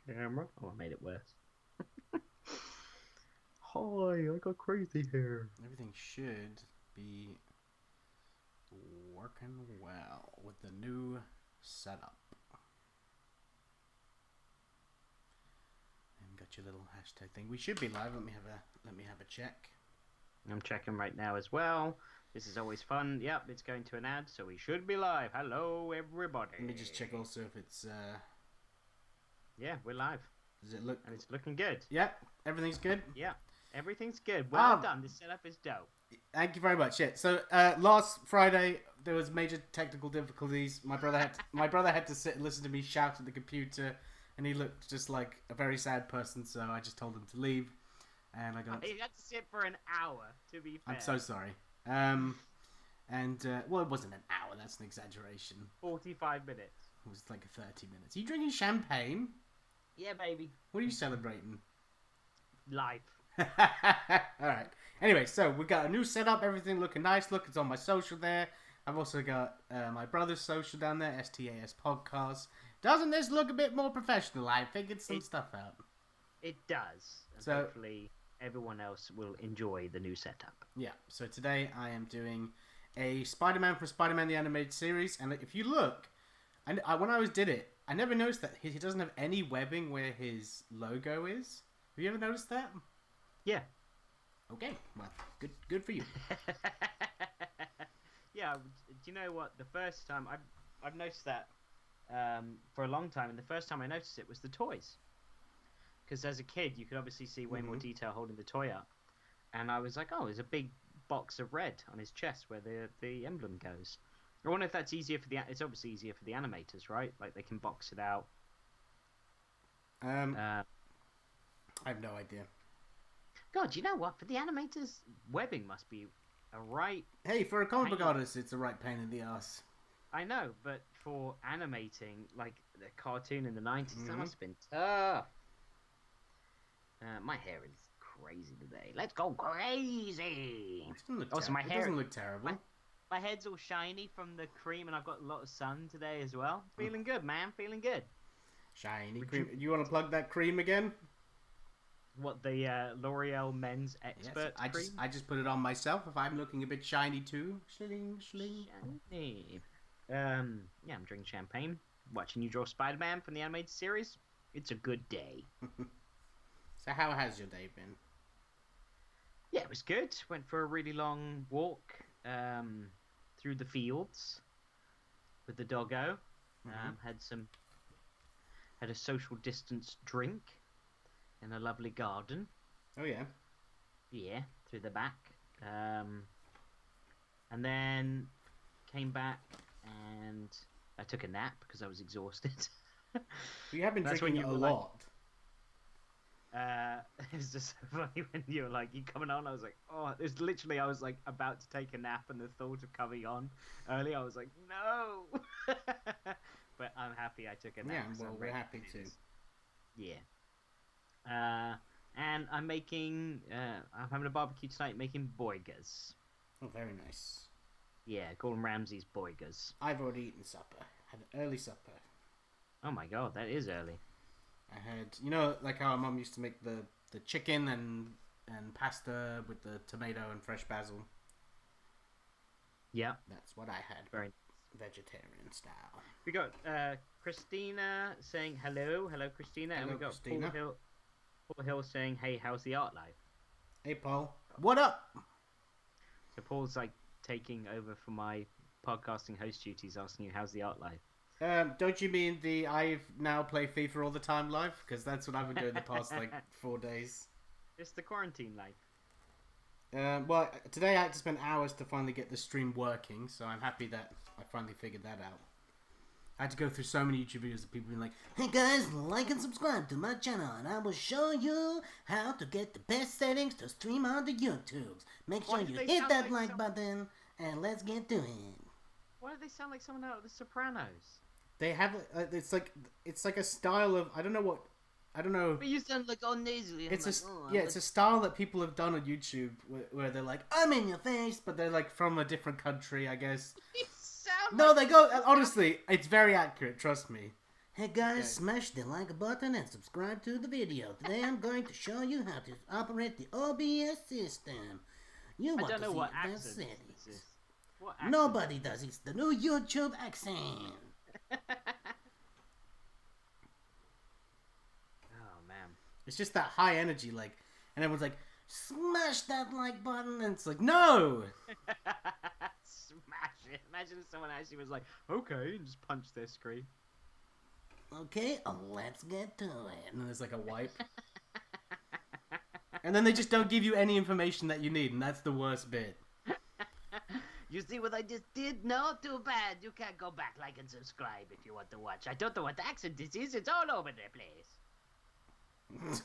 camera. Oh, I made it worse. Hi, I got crazy hair. Everything should be working well with the new setup. And got your little hashtag thing. We should be live. Let me have a check. I'm checking right now as well. This is always fun. Yep, it's going to an ad, so we should be live. Hello, everybody. Let me just check also if it's. Yeah, we're live. Does it look? And it's looking good. Yep, everything's good. Yeah, everything's good. Well done. This setup is dope. Thank you very much. Yeah. So last Friday there was major technical difficulties. My brother had to sit and listen to me shout at the computer, and he looked just like a very sad person. So I just told him to leave, and I got. He had to sit for an hour. To be fair. I'm so sorry. Well, it wasn't an hour. That's an exaggeration. 45 minutes. It was like 30 minutes. Are you drinking champagne? Yeah, baby. What are you celebrating? Live. Alright. Anyway, so we got a new setup. Everything looking nice. Look, it's on my social there. I've also got my brother's social down there. STAS Podcast. Doesn't this look a bit more professional? I figured some stuff out. It does. And so hopefully everyone else will enjoy the new setup. Yeah. So today I am doing a Spider-Man from Spider-Man the Animated Series. And if you look, and when I did it, I never noticed that he doesn't have any webbing where his logo is. Have you ever noticed that? Yeah. Okay. Well, good for you. Yeah. Do you know what? The first time I've noticed that for a long time, and the first time I noticed it was the toys. Because as a kid, you could obviously see way more detail holding the toy up, and I was like, oh, there's a big box of red on his chest where the emblem goes. I wonder if that's easier for it's obviously easier for the animators, right? Like they can box it out. I have no idea. God, you know what? For the animators, webbing must be a right. Hey, for a comic book artist, it's a right pain in the ass. I know, but for animating like the cartoon in the 90s, that must have been tough. My hair is crazy today. Let's go crazy! My hair doesn't look terrible. My head's all shiny from the cream, and I've got a lot of sun today as well. Feeling good, man. Feeling good. Shiny cream. You want to plug that cream again? What, the L'Oreal Men's Expert cream? I just put it on myself if I'm looking a bit shiny too. Shling. Shiny. Yeah, I'm drinking champagne, watching you draw Spider-Man from the animated series. It's a good day. So how has your day been? Yeah, it was good. Went for a really long walk through the fields with the doggo. Had a social distance drink in a lovely garden. Oh yeah. Yeah, through the back. And then came back and I took a nap because I was exhausted. You have been drinking a lot. It was just so funny when you were like, you coming on? I was like, oh, it was literally, I was like about to take a nap, and the thought of coming on early, I was like, no. But I'm happy I took a nap. Yeah, well, we're happy too. Yeah. And I'm having a barbecue tonight, making boigas. Oh, very nice. Yeah, Gordon Ramsay's boigas. I've already eaten supper. Had an early supper. Oh my god, that is early. I had, like how our mum used to make the chicken and pasta with the tomato and fresh basil. Yeah. That's what I had. Very vegetarian style. We got Christina saying hello. Hello, Christina. Hello, and we got Christina. Paul Hill saying, hey, how's the art life? Hey, Paul. What up? So Paul's like taking over for my podcasting host duties, asking you, how's the art life? Don't you mean the I've now play FIFA all the time life? Because that's what I've been doing the past 4 days. It's the quarantine life. Well, today I had to spend hours to finally get the stream working, so I'm happy that I finally figured that out. I had to go through so many YouTube videos of people being like, hey guys, like and subscribe to my channel, and I will show you how to get the best settings to stream on the YouTubes. Make sure you hit that like button, and let's get to it. Why do they sound like someone out of The Sopranos? They have it's like a style of I don't know. But you sound like all nasally. It's a style that people have done on YouTube where they're like, I'm in your face, but they're like from a different country, I guess. You sound no, they go honestly. It's very accurate. Trust me. Hey guys, Okay. smash the like button and subscribe to the video. Today I'm going to show you how to operate the OBS system. You I want don't to know see what advanced accent settings. this is. What accent? Nobody does. It's the new YouTube accent. Oh man. It's just that high energy, like, and everyone's like, smash that like button, and it's like, no! Smash it. Imagine if someone actually was like, okay, and just punch their screen. Okay, let's get to it. And then there's like a wipe. And then they just don't give you any information that you need, and that's the worst bit. You see what I just did? No, too bad. You can't go back, like and subscribe if you want to watch. I don't know what accent this is. It's all over the place.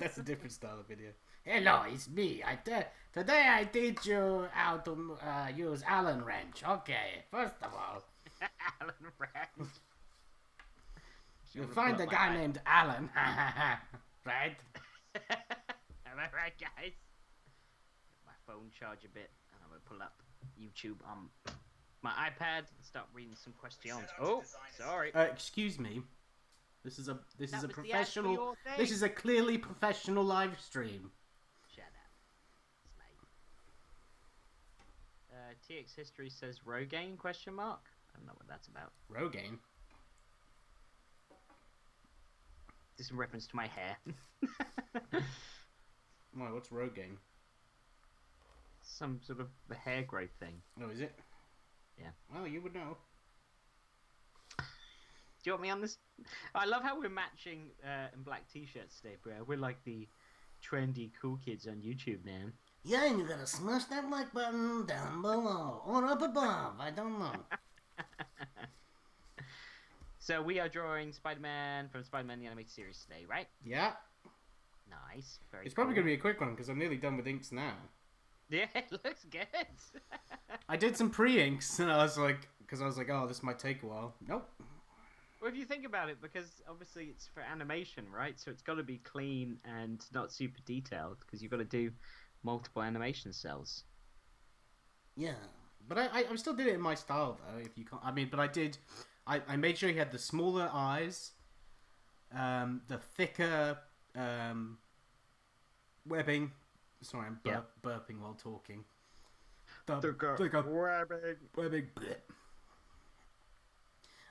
That's a different style of video. Hello, it's me. Today I teach you how to use Allen wrench. Okay, first of all, Alan Rand. you'll find a guy named Alan, right? Am I right, guys? Get my phone charge a bit, and I'm gonna pull up YouTube on my iPad and start reading some questions. Oh, sorry. Excuse me. This is a professional. This is a clearly professional live stream. Shut up. It's mate. TX History says Rogaine ? I don't know what that's about. Rogaine? This is in reference to my hair. Why, what's Rogaine? Some sort of the hair growth thing. Oh, is it? Yeah. Well, you would know. Do you want me on this? I love how we're matching in black t-shirts today, bro. We're like the trendy cool kids on YouTube now. Yeah, and you gotta smash that like button down below or up above. I don't know. So we are drawing Spider-Man from Spider-Man the Animated Series today, right? Yeah. Nice. Very It's probably cool. gonna be a quick one because I'm nearly done with inks now. Yeah, it looks good. I did some pre-inks and I was like, oh, this might take a while. Nope. Well, if you think about it, because obviously it's for animation, right? So it's got to be clean and not super detailed because you've got to do multiple animation cells. Yeah, but I still did it in my style though. If you can't, I mean, but I did. I made sure he had the smaller eyes, the thicker webbing. Sorry, I'm burping while talking. Thicker webbing.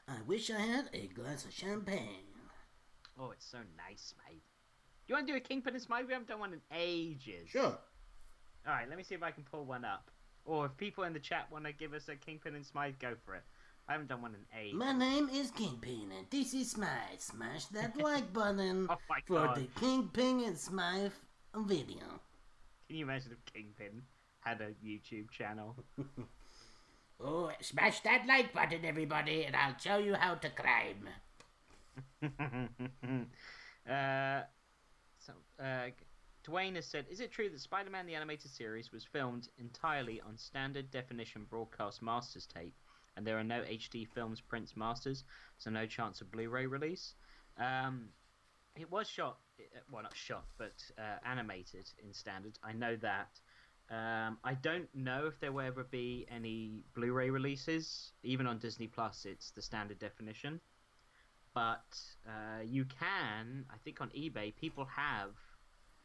I wish I had a glass of champagne. Oh, it's so nice, mate. You want to do a Kingpin and Smite? We haven't done one in ages. Sure. Alright, let me see if I can pull one up. Or if people in the chat want to give us a Kingpin and Smite, go for it. I haven't done one in ages. My name is Kingpin and this is Smythe. Smash that like button Oh my for God. the Kingpin and Smythe video. Can you imagine if Kingpin had a YouTube channel? Oh, smash that like button, everybody, and I'll show you how to climb. Dwayne has said, is it true that Spider-Man the Animated Series was filmed entirely on standard definition broadcast masters tape, and there are no HD films, prints, masters, so no chance of Blu-ray release? It was shot, well not shot, but animated in standard. I know that. I don't know if there will ever be any Blu-ray releases. Even on Disney Plus, it's the standard definition. But you can, I think on eBay, people have,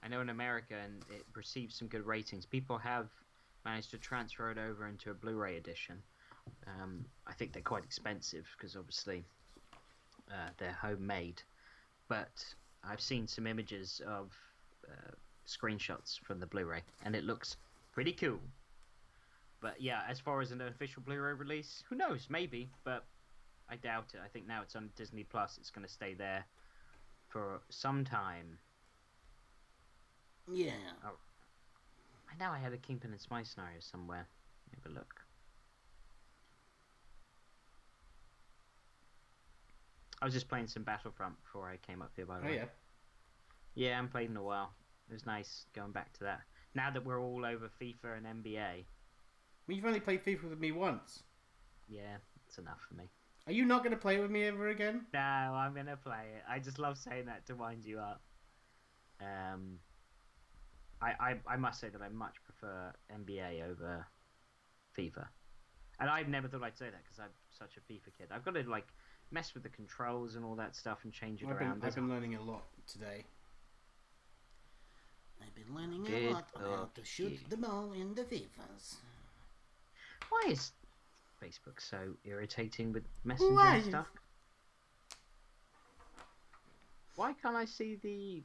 I know in America, and it receives some good ratings, people have managed to transfer it over into a Blu-ray edition. I think they're quite expensive because obviously they're homemade. But I've seen some images of screenshots from the Blu-ray, and it looks pretty cool. But yeah, as far as an official Blu-ray release, who knows? Maybe, but I doubt it. I think now it's on Disney Plus. It's going to stay there for some time. Yeah. Oh, I know I had a Kingpin and Smite scenario somewhere. Have a look. I was just playing some Battlefront before I came up here, by the way. Yeah. Yeah, I haven't played in a while. It was nice going back to that. Now that we're all over FIFA and NBA. Well, you've only played FIFA with me once. Yeah, it's enough for me. Are you not going to play with me ever again? No, I'm going to play it. I just love saying that to wind you up. I must say that I much prefer NBA over FIFA. And I never thought I'd say that because I'm such a FIFA kid. I've got to, like, mess with the controls and all that stuff and change it I've around. I've been learning a lot today. I've been learning Good a lot on how to shoot the ball in the FIFAs. Why is Facebook so irritating with Messenger Why? and stuff? Why can't I see the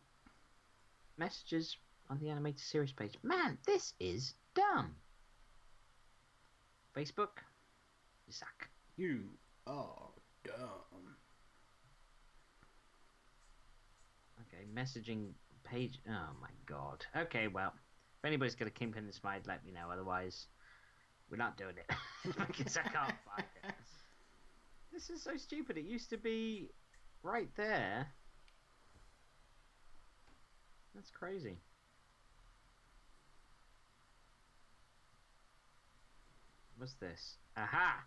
messages on the animated series page? Man, this is dumb. Facebook, you suck. You are dumb. Okay, messaging page. Oh my god. Okay, well, if anybody's got a Kingpin in mind, let me know. Otherwise, we're not doing it because I can't find it. This is so stupid. It used to be right there. That's crazy. What's this? Aha!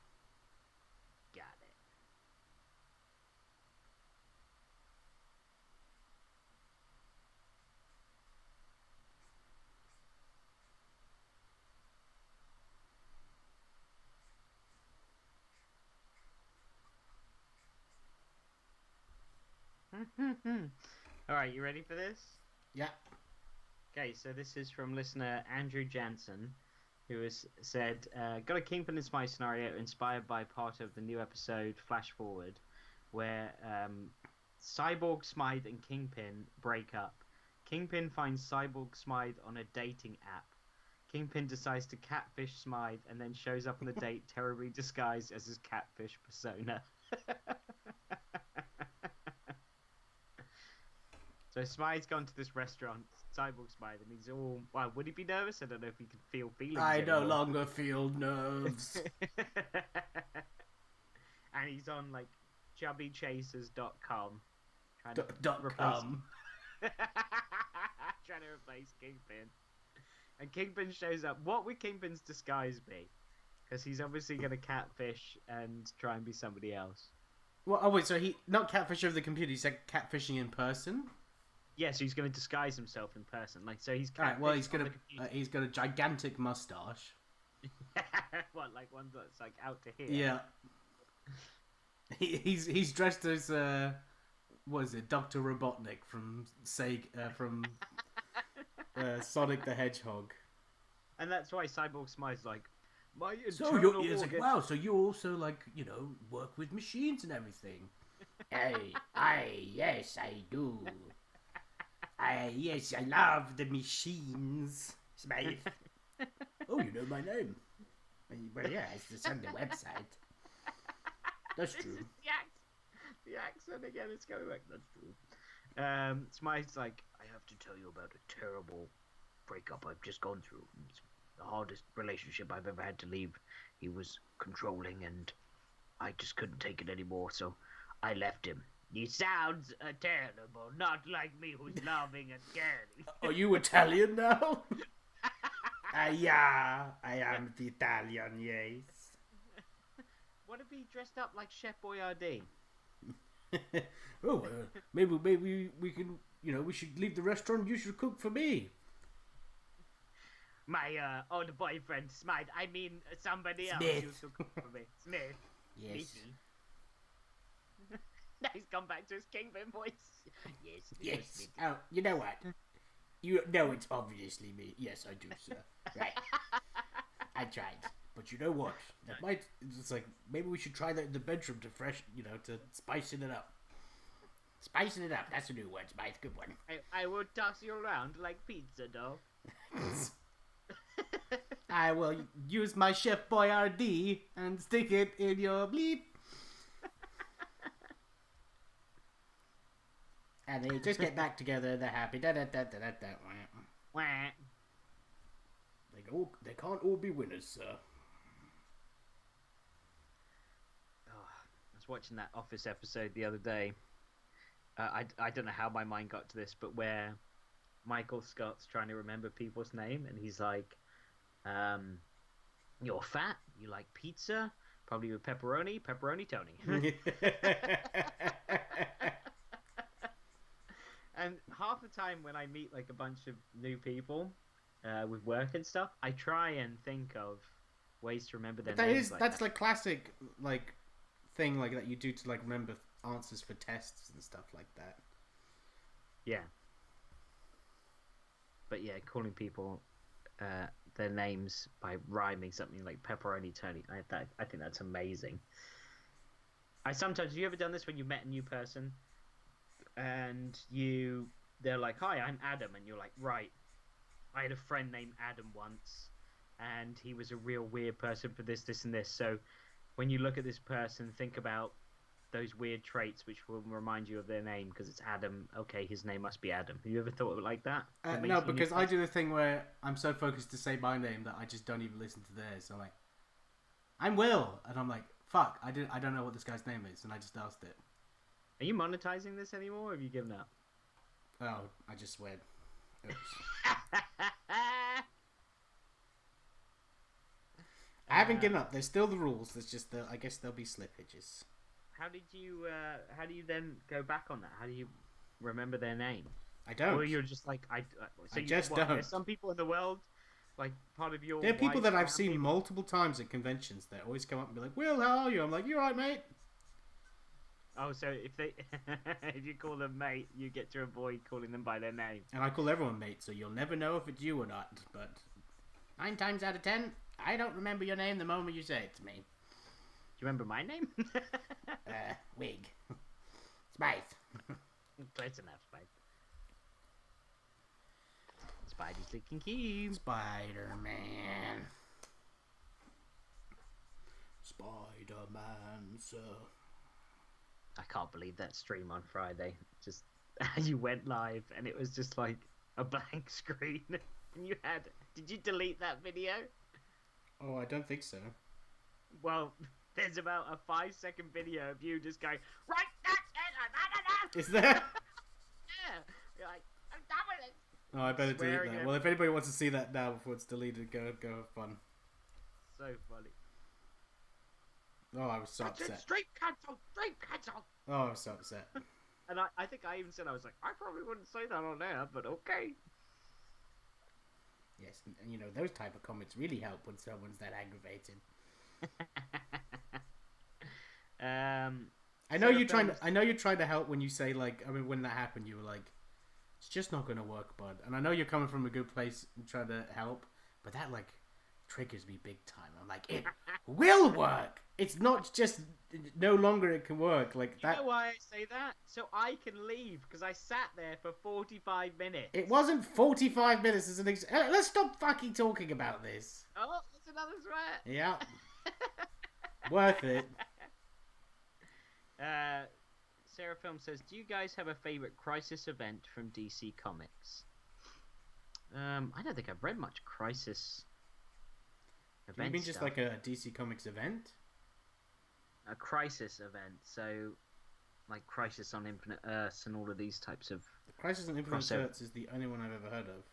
Got it. Alright, you ready for this? Yeah. Okay, so this is from listener Andrew Jansen, who has said, got a Kingpin in my scenario inspired by part of the new episode Flash Forward, where Cyborg, Smythe, and Kingpin break up. Kingpin finds Cyborg Smythe on a dating app. Kingpin decides to catfish Smythe and then shows up on the date terribly disguised as his catfish persona. So Smythe's gone to this restaurant, Cyborg Smythe, and he's all... Wow, would he be nervous? I don't know if he can feel feelings I anymore. no longer feel nerves. And he's on, like, chubbychasers.com. Trying .com. trying to replace Kingpin. And Kingpin shows up. What would Kingpin's disguise be? Because he's obviously going to catfish and try and be somebody else. Well, oh wait, so he... Not catfish over the computer, he said catfishing in person? Yeah, so he's going to disguise himself in person. Like, so he's Alright, well, he's got a gigantic mustache. What, like one that's like out to here? Yeah. He's dressed as what is it, Dr. Robotnik from Sonic the Hedgehog. And that's why Cyborg Smythe's like, my So you're like, wow, so you also like, you know, work with machines and everything. Yes, I do. Yes, I love the machines. Smythe. Oh, you know my name. Well, yeah, it's on the website. That's true. The accent again, it's going back. That's true. Smythe's like, I have to tell you about a terrible breakup I've just gone through. It's the hardest relationship I've ever had to leave. He was controlling and I just couldn't take it anymore, so I left him. He sounds terrible, not like me who's loving and caring. Are you Italian now? Yeah, I am the Italian, yes. What if he dressed up like Chef Boyardee? Maybe we can, you know, we should leave the restaurant. You should cook for me. My old boyfriend Smythe. I mean, somebody else Smith. used to cook for me. Smith. Yes. Now he's gone back to his Kingpin voice. Yes. Oh, you know what? You know it's obviously me. Yes, I do, sir. Right. I tried. But you know what? That might... It's like, maybe we should try that in the bedroom to spicing it up. Spicing it up. That's a new word, Spice. Good one. I will toss you around like pizza dough. I will use my Chef Boyardee and stick it in your bleep. And they just get back together. They're happy. Wah. They can't all be winners, sir. Oh, I was watching that Office episode the other day. I don't know how my mind got to this, but where Michael Scott's trying to remember people's name, and he's like, you're fat, you like pizza, probably with pepperoni Tony. And half the time when I meet like a bunch of new people with work and stuff, I try and think of ways to remember their names. That's like classic, like thing like that you do to like remember answers for tests and stuff like that. Yeah. But yeah, calling people their names by rhyming something like pepperoni Tony, I think that's amazing. Have you ever done this when you met a new person and they're like, "Hi, I'm Adam," and you're like, "Right, I had a friend named Adam once, and he was a real weird person for this, this, and this." So when you look at this person, think about those weird traits which will remind you of their name because it's Adam. Okay, his name must be Adam. Have you ever thought of it like that? No, because I do the thing where I'm so focused to say my name that I just don't even listen to theirs. So I'm like, "I'm Will," and I'm like, "Fuck, I don't know what this guy's name is," and I just asked it. Are you monetizing this anymore, or have you given up? Oh, I just sweared. Oops. I haven't given up. There's still the rules. There's just I guess there'll be slippages. How do you then go back on that? How do you remember their name? I don't. Or you're just like don't. There's some people in the world, like part of your. There are people that I've seen multiple times at conventions that always come up and be like, "Will, how are you?" I'm like, "You alright, mate?" Oh, so if if you call them mate, you get to avoid calling them by their name. And I call everyone mate, so you'll never know if it's you or not. But 9 times out of 10, I don't remember your name the moment you say it to me. Do you remember my name? Wig. Smythe. Close enough, Spike. Spidey's looking cute. Spider-Man. Spider-Man, sir. I can't believe that stream on Friday. Just you went live and it was just like a blank screen. And you had. Did you delete that video? Oh, I don't think so. Well, there's about a 5-second video of you just going right. Is there? Yeah. You're like, I'm done with it. Oh, I better delete that. Well, if anybody wants to see that now before it's deleted, go have fun. So funny. Oh, I was so upset. Stream cancelled. Oh, I was so upset. And I think I even said, I was like, I probably wouldn't say that on air, but okay. Yes, and you know, those type of comments really help when someone's that aggravated. I know you're trying to help when you say, like, I mean, when that happened, you were like, it's just not going to work, bud. And I know you're coming from a good place and trying to help, but that, like, triggers me big time. I'm like, it will work. It's not just no longer it can work. Like that. You know why I say that? So I can leave because I sat there for 45 minutes. It wasn't 45 minutes. As let's stop fucking talking about this. Oh, that's another threat. Yeah. Worth it. Sarah Film says, do you guys have a favorite Crisis event from DC Comics? I don't think I've read much Crisis event. You mean just like a DC Comics event? A Crisis event, so like Crisis on Infinite Earths and all of these types of. The Crisis on Infinite Earths is the only one I've ever heard of.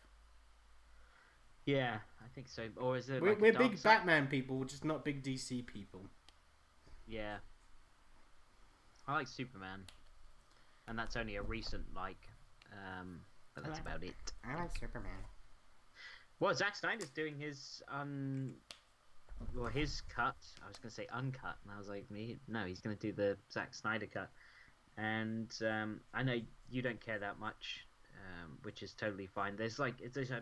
Yeah, I think so. Or is it? We're big Batman people, just not big DC people. Yeah. I like Superman, and that's only a recent like, but that's about it. I like Superman. Well, Zack Snyder's doing his his cut. I was gonna say uncut, and I was like, no, he's gonna do the Zack Snyder cut. And I know you don't care that much, which is totally fine. There's a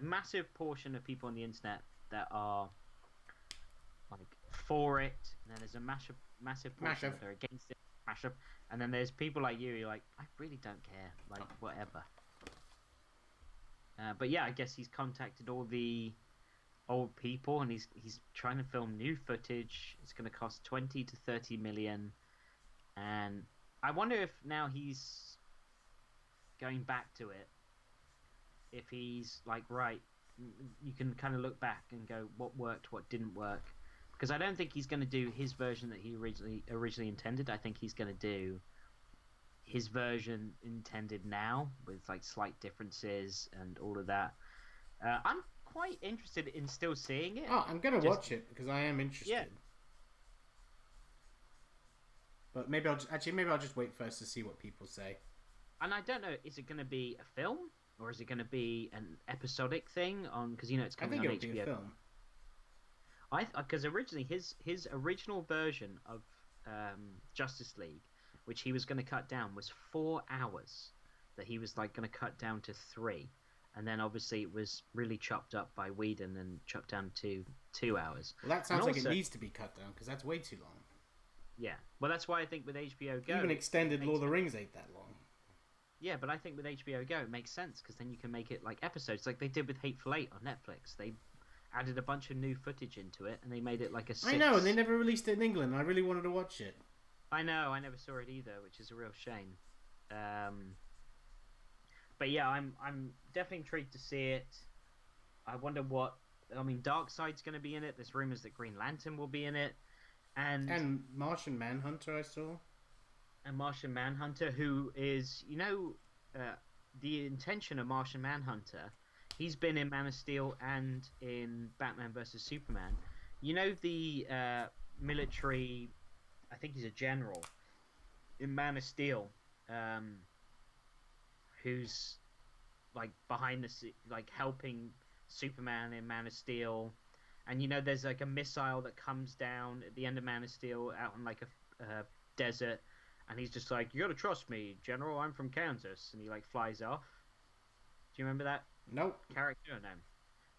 massive portion of people on the internet that are like for it, and then there's a massive portion that are against it. Mashup, and then there's people like you. You're like, I really don't care, like whatever. But yeah, I guess he's contacted all the old people, and he's trying to film new footage. It's going to cost 20 to 30 million, and I wonder if now he's going back to it. If he's like, right, you can kind of look back and go, what worked, what didn't work. Because I don't think he's going to do his version that he originally intended. I think he's going to do his version intended now with like slight differences and all of that. I'm quite interested in still seeing it. Oh, I'm going to watch it because I am interested. Yeah. But maybe I'll just wait first to see what people say. And I don't know, is it going to be a film or is it going to be an episodic thing on? Because it's coming on HBO. Be a film. Because originally his original version of Justice League, which he was going to cut down, was 4 hours. That he was like going to cut down to 3, and then obviously it was really chopped up by Whedon and chopped down to 2 hours. Well, that sounds like it needs to be cut down because that's way too long. Yeah, well, that's why I think with HBO Go, even extended Lord of the Rings ain't that long. Yeah, but I think with HBO Go it makes sense because then you can make it like episodes, like they did with Hateful Eight on Netflix. They added a bunch of new footage into it, and they made it like a 6... I know, and they never released it in England. I really wanted to watch it. I know, I never saw it either, which is a real shame. But yeah, I'm definitely intrigued to see it. I wonder what... I mean, Darkseid's going to be in it. There's rumors that Green Lantern will be in it. And Martian Manhunter, I saw. And Martian Manhunter, who is... You know, the intention of Martian Manhunter... He's been in Man of Steel and in Batman vs. Superman. You know the military... I think he's a general in Man of Steel, who's like behind the like helping Superman in Man of Steel, and you know there's like a missile that comes down at the end of Man of Steel out on like a desert, and he's just like, "You gotta trust me, General. I'm from Kansas," and he like flies off. Do you remember that? Nope. Character? No.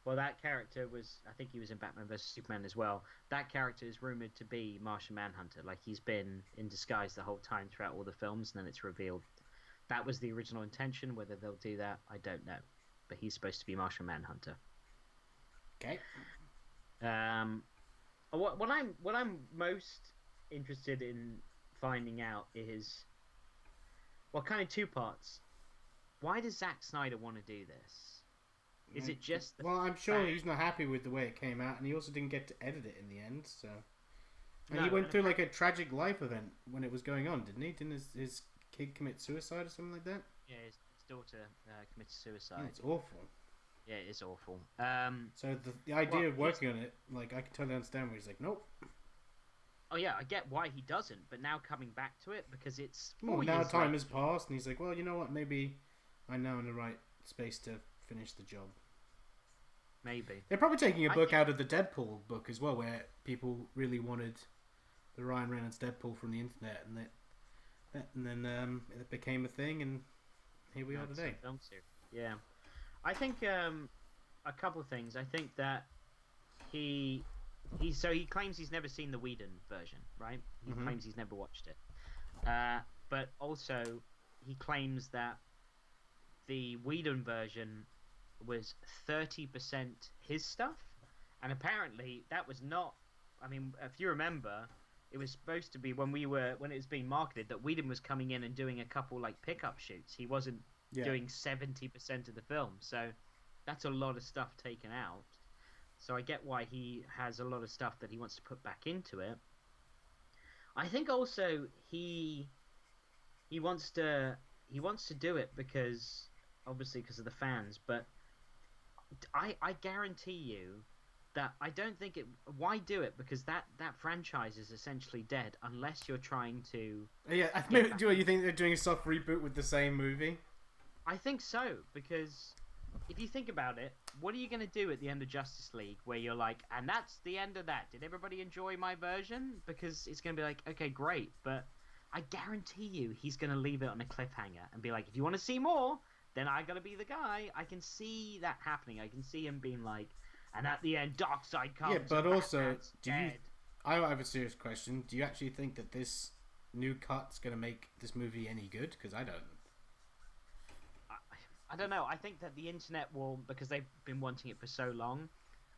Well, that character was... I think he was in Batman vs. Superman as well. That character is rumoured to be Martian Manhunter. Like, he's been in disguise the whole time throughout all the films, and then it's revealed. That was the original intention. Whether they'll do that, I don't know. But he's supposed to be Martian Manhunter. Okay. What I'm most interested in finding out is... Well, kind of 2 parts. Why does Zack Snyder want to do this? Is it just... Well, I'm sure he's not happy with the way it came out, and he also didn't get to edit it in the end, so... And he went through, like, a tragic life event when it was going on, didn't he? Didn't his kid commit suicide or something like that? Yeah, his daughter committed suicide. Yeah, it's awful. Yeah, it is awful. So the idea of working on it, like, I can totally understand where he's like, nope. Oh, yeah, I get why he doesn't, but now coming back to it, because it's... Well, now time has passed, and he's like, well, you know what, maybe I'm now in the right space to finish the job. Maybe. They're probably taking a book out of the Deadpool book as well, where people really wanted the Ryan Reynolds Deadpool from the internet, and then it became a thing, and here we are today. Yeah. I think a couple of things. I think that he claims he's never seen the Whedon version, right? He claims he's never watched it. But also, he claims that the Whedon version was 30% his stuff, and apparently that was not... I mean, if you remember, it was supposed to be when it was being marketed that Whedon was coming in and doing a couple like pickup shoots. He wasn't doing 70% of the film, so that's a lot of stuff taken out. So I get why he has a lot of stuff that he wants to put back into it. I think also he wants to do it because obviously because of the fans, but I guarantee you that I don't think it... Why do it? Because that franchise is essentially dead unless you're trying to... Yeah, do you think they're doing a soft reboot with the same movie? I think so, because if you think about it, what are you going to do at the end of Justice League where you're like, and that's the end of that. Did everybody enjoy my version? Because it's going to be like, okay, great, but I guarantee you he's going to leave it on a cliffhanger and be like, if you want to see more... then I gotta be the guy. I can see that happening. I can see him being like, and at the end, Darkseid comes. Yeah, but also, dead. I have a serious question. Do you actually think that this new cut's gonna make this movie any good? Because I don't. I don't know. I think that the internet will, because they've been wanting it for so long,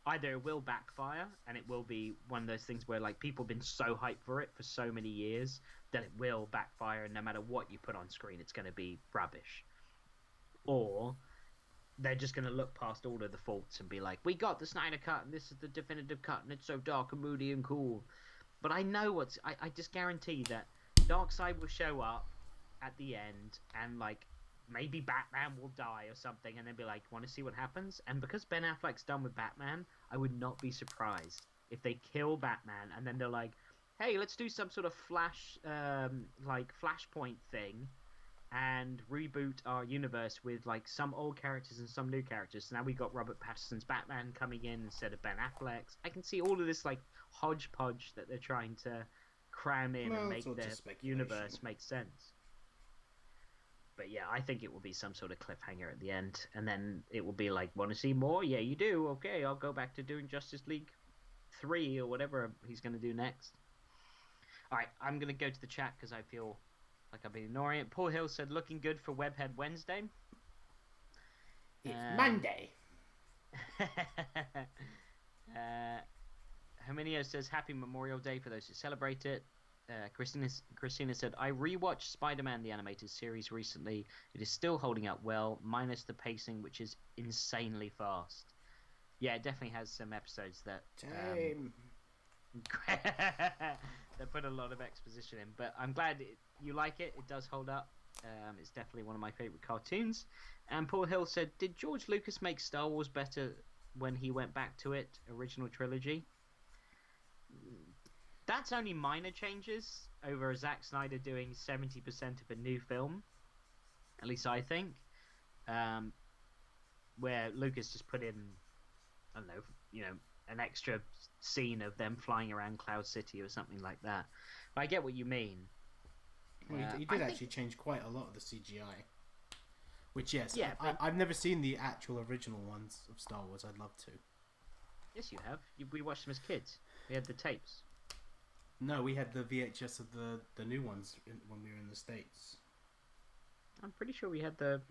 either it will backfire and it will be one of those things where like people have been so hyped for it for so many years that it will backfire, and no matter what you put on screen, it's gonna be rubbish. Or they're just going to look past all of the faults and be like, we got the Snyder Cut, and this is the definitive cut, and it's so dark and moody and cool. But I know I just guarantee that Darkseid will show up at the end, and like maybe Batman will die or something, and then be like, want to see what happens? And because Ben Affleck's done with Batman, I would not be surprised if they kill Batman, and then they're like, hey, let's do some sort of Flashpoint thing, and reboot our universe with like some old characters and some new characters. So now we got Robert Pattinson's Batman coming in instead of Ben Affleck's. I can see all of this like hodgepodge that they're trying to cram in and make it's all their just speculation. universe make sense. But yeah, I think it will be some sort of cliffhanger at the end, and then it will be like, want to see more? Yeah, you do. Okay, I'll go back to doing Justice League 3 or whatever he's going to do next. All right, I'm going to go to the chat because I feel like I've been ignoring it. Paul Hill said, looking good for Webhead Wednesday. It's Monday. Herminio says, happy Memorial Day for those who celebrate it. Christina said, I rewatched Spider-Man the Animated Series recently. It is still holding up well, minus the pacing, which is insanely fast. Yeah, it definitely has some episodes that that put a lot of exposition in. But I'm glad you like it. It does hold up. It's definitely one of my favorite cartoons. And Paul Hill said, did George Lucas make Star Wars better when he went back to it, original trilogy? That's only minor changes over Zack Snyder doing 70% of a new film. At least I think. Where Lucas just put in, I don't know, an extra scene of them flying around Cloud City or something like that. But I get what you mean. Well, he did actually change quite a lot of the CGI. Which, yes, yeah, I've never seen the actual original ones of Star Wars. I'd love to. Yes, you have. We watched them as kids. We had the tapes. No, we had the VHS of the new ones when we were in the States. I'm pretty sure we had the...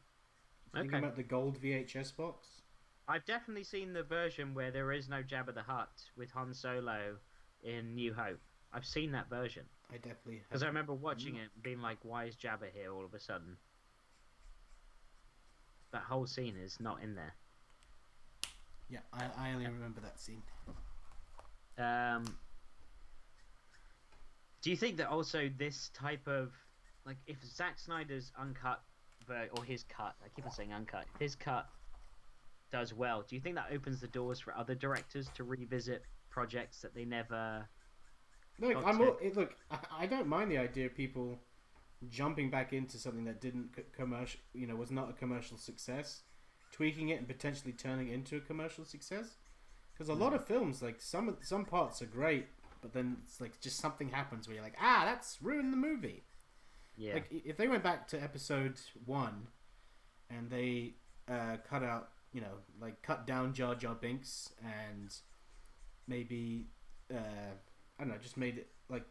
Thinking about the gold VHS box? I've definitely seen the version where there is no Jabba the Hutt with Han Solo in New Hope. I've seen that version. I definitely have. Because I remember watching it and being like, why is Jabba here all of a sudden? That whole scene is not in there. Yeah, I only remember that scene. Do you think that also this type of... Like, if Zack Snyder's uncut... or his cut... I keep on saying uncut. If his cut does well, do you think that opens the doors for other directors to revisit projects that they never... Look, I don't mind the idea of people jumping back into something that didn't was not a commercial success, tweaking it and potentially turning it into a commercial success. Because a lot of films, like some parts are great, but then it's like just something happens where you're like, that's ruined the movie. Yeah. Like if they went back to episode 1 and they cut out, cut down Jar Jar Binks and maybe I don't know, just made it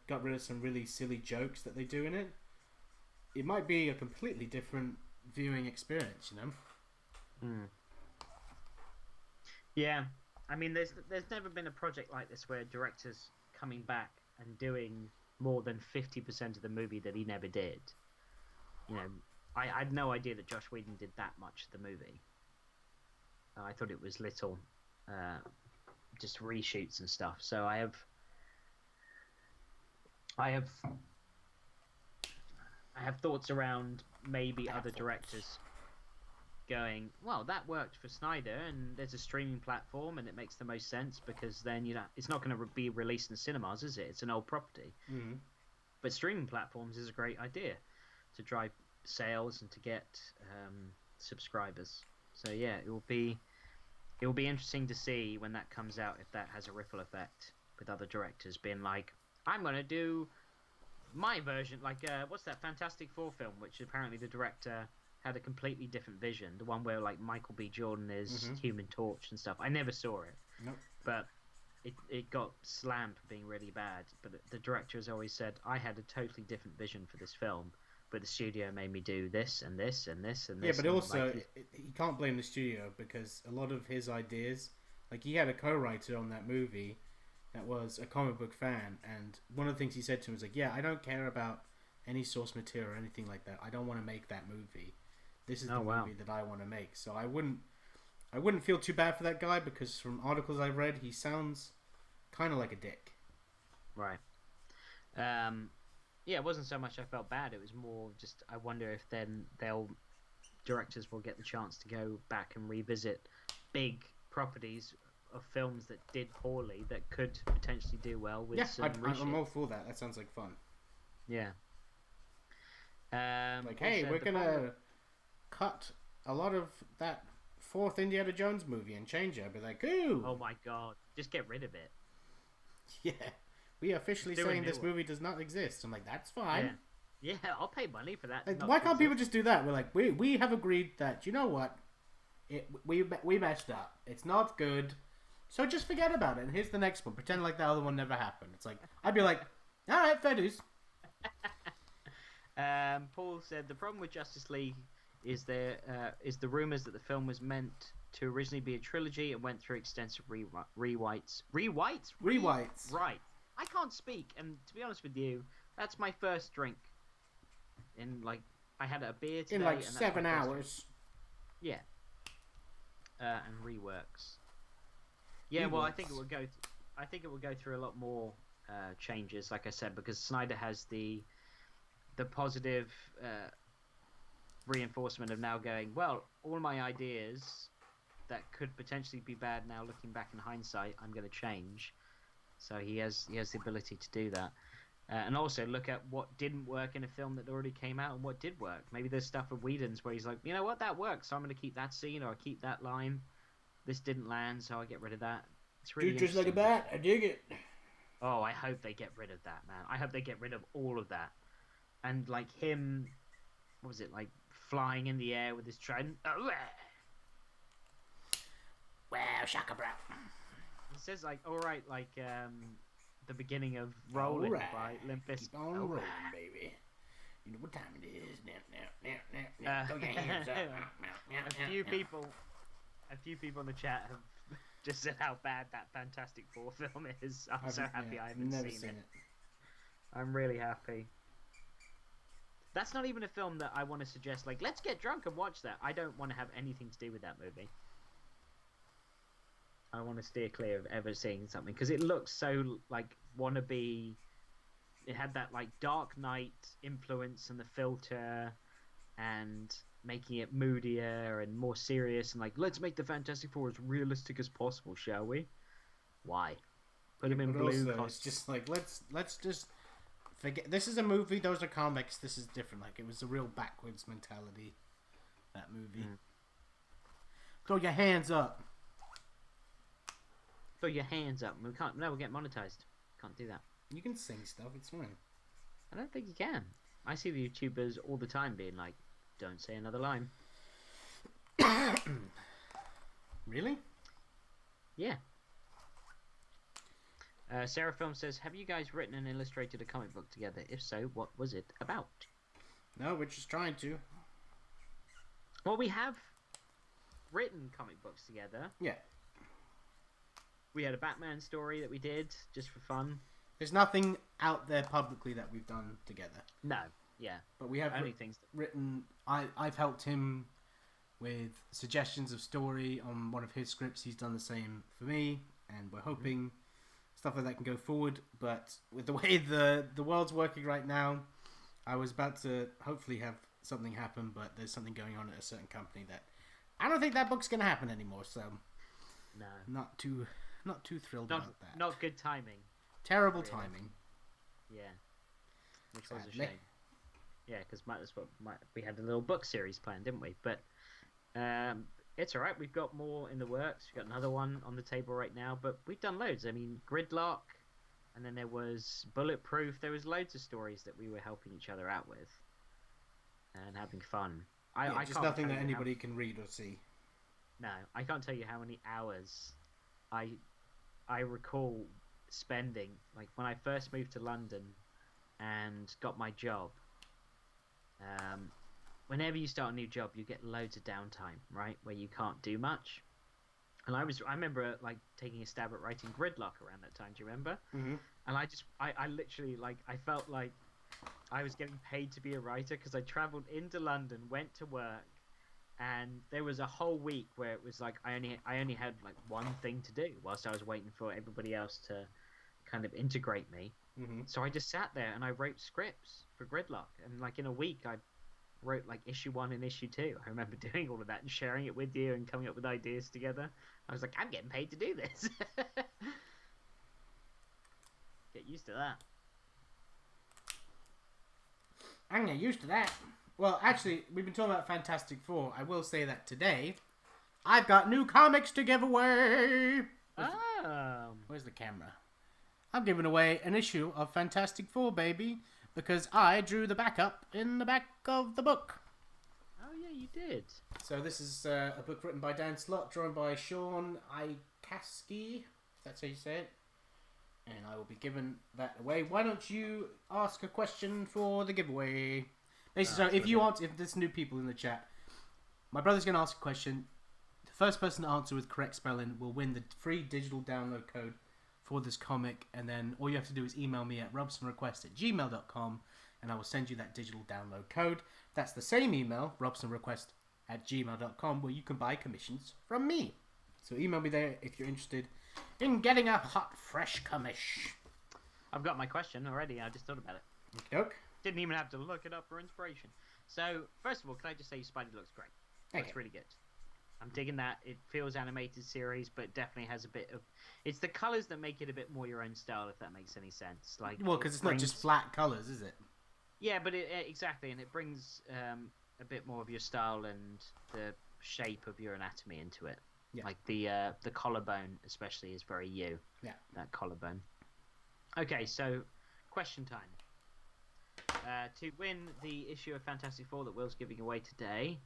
got rid of some really silly jokes that they do in it, it might be a completely different viewing experience, Yeah, I mean, there's never been a project like this where a director's coming back and doing more than 50% of the movie that he never did. I had no idea that Joss Whedon did that much of the movie. I thought it was little, just reshoots and stuff. So I have thoughts around maybe other directors going, well, that worked for Snyder, and there's a streaming platform, and it makes the most sense because then it's not going to be released in cinemas, is it? It's an old property. Mm-hmm. But streaming platforms is a great idea to drive sales and to get subscribers. So yeah, it will be interesting to see when that comes out if that has a ripple effect with other directors being like, I'm going to do my version, what's that Fantastic Four film, which apparently the director had a completely different vision, the one where Michael B. Jordan is Human Torch and stuff. I never saw it. Nope. But it got slammed for being really bad. But the director has always said, I had a totally different vision for this film, but the studio made me do this and this and this and this. Yeah, but also, he can't blame the studio because a lot of his ideas, he had a co-writer on that movie that was a comic book fan, and one of the things he said to him was I don't care about any source material or anything like that. I don't want to make that movie. This is the movie that I want to make. So I wouldn't feel too bad for that guy because from articles I've read, he sounds kind of like a dick. Right. Yeah, it wasn't so much I felt bad. It was more just I wonder if then directors will get the chance to go back and revisit big properties of films that did poorly that could potentially do well with some reshoots. I'm all for that. That sounds like fun. Yeah. Hey, we're gonna cut a lot of that fourth Indiana Jones movie and change it. I'd be like, ooh! Oh my god, just get rid of it. Yeah, we are officially Do a saying new this one. movie does not exist. I'm like, that's fine. Yeah, I'll pay money for that. Like, not why to can't people exist. just do that? We're like, we have agreed that, you know what? We messed up. It's not good. So just forget about it. And here's the next one. Pretend like the other one never happened. It's like, I'd be like, all right, fair dues. Paul said the problem with Justice League is the rumors that the film was meant to originally be a trilogy and went through extensive rewrites. Rewrites? Rewrites. Right. I can't speak, and to be honest with you, that's my first drink. I had a beer today. In like and that's 7 my first hours. drink. Yeah. And reworks. Yeah, well, I think it will go. I think it will go through a lot more changes, like I said, because Snyder has the positive reinforcement of now going, well, all my ideas that could potentially be bad now, looking back in hindsight, I'm going to change. So he has the ability to do that, and also look at what didn't work in a film that already came out and what did work. Maybe there's stuff of Whedon's where he's like, you know what, that works, so I'm going to keep that scene or I keep that line. This didn't land, so I get rid of that. It's really Just like a bat, I dig it. Oh, I hope they get rid of that, man. I hope they get rid of all of that. And like him, what was it, like flying in the air with his trident? Wow, shaka bro. It says like, all right, like the beginning of Rolling by Limp Bizkit. Keep on rolling, baby. You know what time it is. Now. Throw your hands up. A few people in the chat have just said how bad that Fantastic Four film is. I'm so happy I haven't seen it. I'm really happy. That's not even a film that I want to suggest, like, let's get drunk and watch that. I don't want to have anything to do with that movie. I want to steer clear of ever seeing something, because it looks so, like, wannabe. It had that, like, Dark Knight influence and the filter, and making it moodier and more serious, and, like, let's make the Fantastic Four as realistic as possible, shall we? Why? Put him in blue costume. It's just like, let's just forget. This is a movie, those are comics, this is different. Like, it was a real backwards mentality, that movie. Throw your hands up. Throw your hands up. We can't. No, we'll get monetized. Can't do that. You can sing stuff, it's fine. I don't think you can. I see the YouTubers all the time being like, don't say another line. Really? Yeah. Sarah Film says, have you guys written and illustrated a comic book together? If so, what was it about? No, we're just trying to. Well, we have written comic books together. Yeah. We had a Batman story that we did just for fun. There's nothing out there publicly that we've done together. No, yeah. But we have written... I've helped him with suggestions of story on one of his scripts. He's done the same for me, and we're hoping stuff like that can go forward. But with the way the world's working right now, I was about to hopefully have something happen, but there's something going on at a certain company that I don't think that book's going to happen anymore, so... No. Not too thrilled about that. Not good timing. Terrible timing. Yeah. Which was a shame. Yeah, because we had a little book series planned, didn't we? But it's alright. We've got more in the works. We've got another one on the table right now. But we've done loads. I mean, Gridlock, and then there was Bulletproof. There was loads of stories that we were helping each other out with and having fun. I just nothing that anybody can read or see. No, I can't tell you how many hours I recall spending, like when I first moved to London and got my job. Whenever you start a new job, you get loads of downtime, right, where you can't do much. And I remember like taking a stab at writing Gridlock around that time. Do you remember? Mm-hmm. And I literally like I felt like I was getting paid to be a writer because I travelled into London, went to work. And there was a whole week where it was like I only had like one thing to do whilst I was waiting for everybody else to kind of integrate me. Mm-hmm. So I just sat there and I wrote scripts for Gridlock. And like in a week I wrote like issue 1 and issue 2. I remember doing all of that and sharing it with you and coming up with ideas together. I was like, I'm getting paid to do this. Get used to that. I'm getting used to that. Well, actually, we've been talking about Fantastic Four. I will say that today, I've got new comics to give away. Where's the camera? I'm giving away an issue of Fantastic Four, baby, because I drew the backup in the back of the book. Oh yeah, you did. So this is a book written by Dan Slott, drawn by Sean Ikaski, if that's how you say it. And I will be giving that away. Why don't you ask a question for the giveaway? Basically, so if there's new people in the chat, my brother's going to ask a question. The first person to answer with correct spelling will win the free digital download code for this comic. And then all you have to do is email me at robsonrequest@gmail.com and I will send you that digital download code. That's the same email, robsonrequest@gmail.com, where you can buy commissions from me. So email me there if you're interested in getting a hot, fresh commish. I've got my question already. I just thought about it. Okay. Didn't even have to look it up for inspiration. So, first of all, can I just say Spidey looks great. Looks really good. I'm digging that. It feels animated series, but definitely has a bit of... It's the colours that make it a bit more your own style, if that makes any sense. Like, well, because it's not just flat colours, is it? Yeah, but exactly, and it brings a bit more of your style and the shape of your anatomy into it. Yeah. Like the collarbone, especially, is very you. Yeah. That collarbone. Okay, so question time. To win the issue of Fantastic Four that Will's giving away today,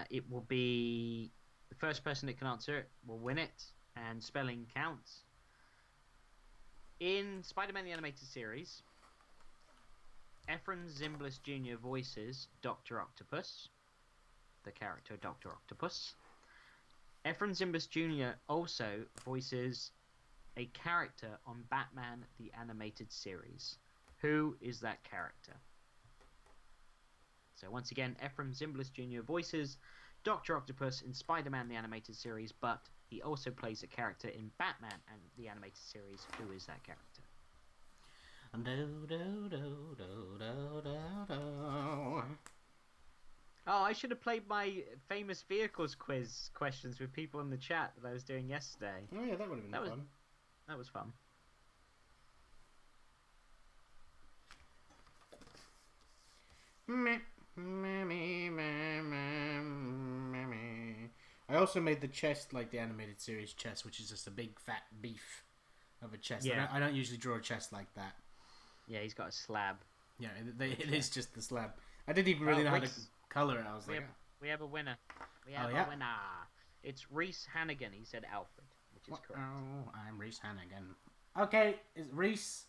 it will be the first person that can answer it will win it, and spelling counts. In Spider-Man the Animated Series, Efren Zimbalist Jr. voices Dr. Octopus, the character Dr. Octopus. Efren Zimbalist Jr. also voices a character on Batman the Animated Series. Who is that character? So once again, Efren Zimbalist Jr. voices Dr. Octopus in Spider-Man the Animated Series, but he also plays a character in Batman and the Animated Series. Who is that character? Oh, I should have played my famous vehicles quiz questions with people in the chat that I was doing yesterday. Oh yeah, that would have been fun. That was fun. I also made the chest like the animated series chest, which is just a big fat beef of a chest. Yeah. I don't usually draw a chest like that. Yeah, he's got a slab. Yeah, it is just the slab. I didn't even really know how to color it. I was we have a winner. We have a winner. It's Reese Hannigan. He said Alfred, which is correct. Oh, I'm Reese Hannigan. Okay, Reese,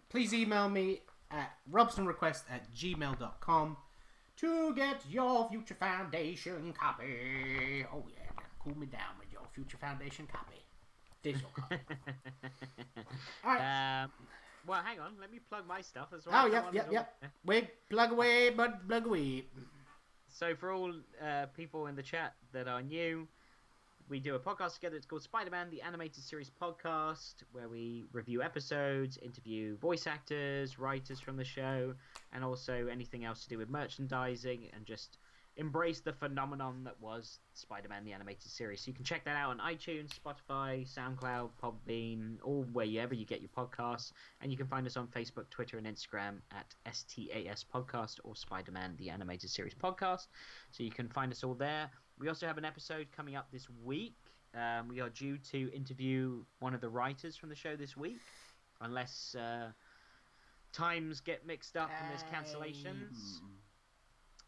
please email me at robsonrequest@gmail.com to get your Future Foundation copy. Oh yeah, cool me down with your Future Foundation copy. Digital copy. All right. Well, hang on. Let me plug my stuff as well. Oh, yep. We plug away, but plug away. So for all people in the chat that are new, we do a podcast together. It's called Spider-Man, the Animated Series Podcast, where we review episodes, interview voice actors, writers from the show, and also anything else to do with merchandising, and just embrace the phenomenon that was Spider-Man, the Animated Series. So you can check that out on iTunes, Spotify, SoundCloud, Podbean, or wherever you get your podcasts. And you can find us on Facebook, Twitter, and Instagram at STAS Podcast or Spider-Man, the Animated Series Podcast. So you can find us all there. We also have an episode coming up this week. We are due to interview one of the writers from the show this week, unless times get mixed up and there's cancellations.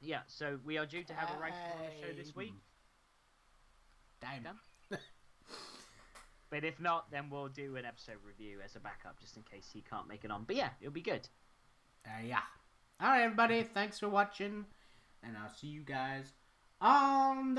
Yeah, so we are due to have a writer on the show this week. Damn. But if not, then we'll do an episode review as a backup, just in case he can't make it on. But yeah, it'll be good. Yeah. All right, everybody. Thanks for watching, and I'll see you guys on the